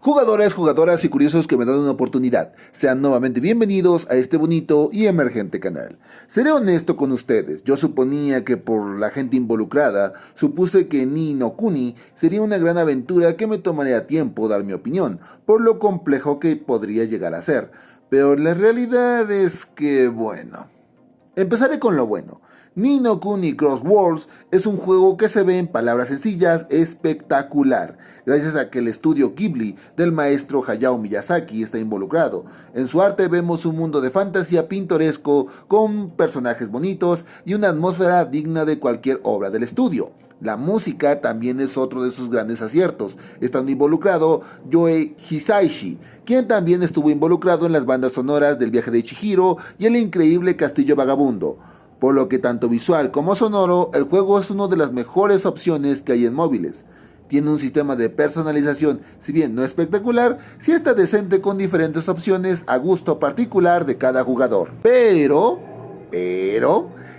Jugadores, jugadoras y curiosos que me dan una oportunidad, sean nuevamente bienvenidos a este bonito y emergente canal. Seré honesto con ustedes, yo suponía que por la gente involucrada, supuse que Ni no Kuni sería una gran aventura que me tomaría tiempo dar mi opinión, por lo complejo que podría llegar a ser. Pero la realidad es que, bueno... Empezaré con lo bueno. Ni no Kuni Cross Worlds es un juego que se ve en palabras sencillas espectacular, gracias a que el estudio Ghibli del maestro Hayao Miyazaki está involucrado. En su arte vemos un mundo de fantasía pintoresco con personajes bonitos y una atmósfera digna de cualquier obra del estudio. La música también es otro de sus grandes aciertos, estando involucrado Yoe Hisaishi, quien también estuvo involucrado en las bandas sonoras del Viaje de Chihiro y el increíble Castillo Vagabundo. Por lo que tanto visual como sonoro, el juego es una de las mejores opciones que hay en móviles. Tiene un sistema de personalización, si bien no espectacular, sí está decente con diferentes opciones a gusto particular de cada jugador. Pero...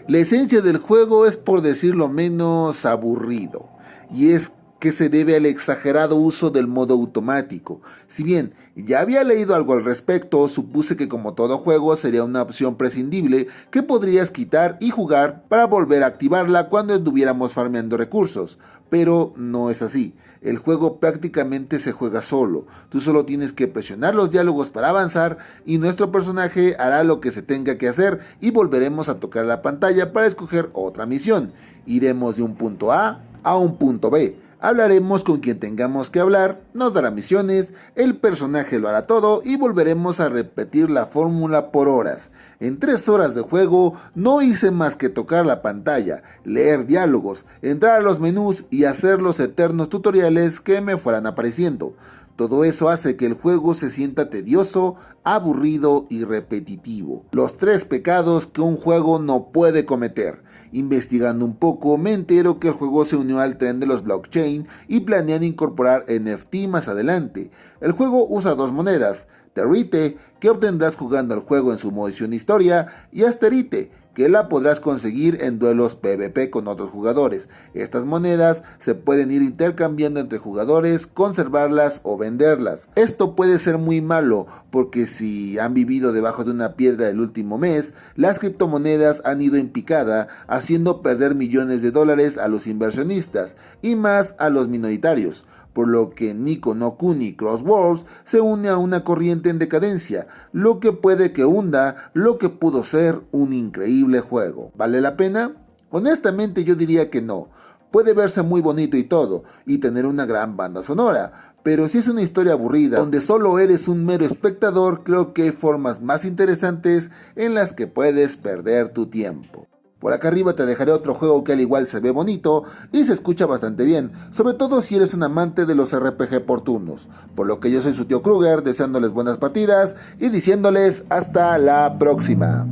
la esencia del juego es, por decirlo menos, aburrido, y es que se debe al exagerado uso del modo automático. Si bien ya había leído algo al respecto, supuse que como todo juego sería una opción prescindible que podrías quitar y jugar para volver a activarla cuando estuviéramos farmeando recursos, pero no es así. El juego prácticamente se juega solo, tú solo tienes que presionar los diálogos para avanzar y nuestro personaje hará lo que se tenga que hacer y volveremos a tocar la pantalla para escoger otra misión. Iremos de un punto A un punto B. Hablaremos con quien tengamos que hablar, nos dará misiones, el personaje lo hará todo y volveremos a repetir la fórmula por horas. En 3 horas de juego no hice más que tocar la pantalla, leer diálogos, entrar a los menús y hacer los eternos tutoriales que me fueran apareciendo. Todo eso hace que el juego se sienta tedioso, aburrido y repetitivo. Los 3 pecados que un juego no puede cometer. Investigando un poco, me entero que el juego se unió al tren de los blockchain y planean incorporar NFT más adelante. El juego usa 2 monedas, Terite, que obtendrás jugando al juego en su moción historia, y Asterite, que la podrás conseguir en duelos PvP con otros jugadores. Estas monedas se pueden ir intercambiando entre jugadores, conservarlas o venderlas. Esto puede ser muy malo, porque si han vivido debajo de una piedra el último mes, las criptomonedas han ido en picada, haciendo perder millones de dólares a los inversionistas, y más a los minoritarios. Por lo que Ni no Kuni Cross Worlds se une a una corriente en decadencia, lo que puede que hunda lo que pudo ser un increíble juego. ¿Vale la pena? Honestamente yo diría que no. Puede verse muy bonito y todo, y tener una gran banda sonora, pero si es una historia aburrida, donde solo eres un mero espectador, creo que hay formas más interesantes en las que puedes perder tu tiempo. Por acá arriba te dejaré otro juego que al igual se ve bonito y se escucha bastante bien, sobre todo si eres un amante de los RPG por turnos. Por lo que yo soy su tío Kruger, deseándoles buenas partidas y diciéndoles hasta la próxima.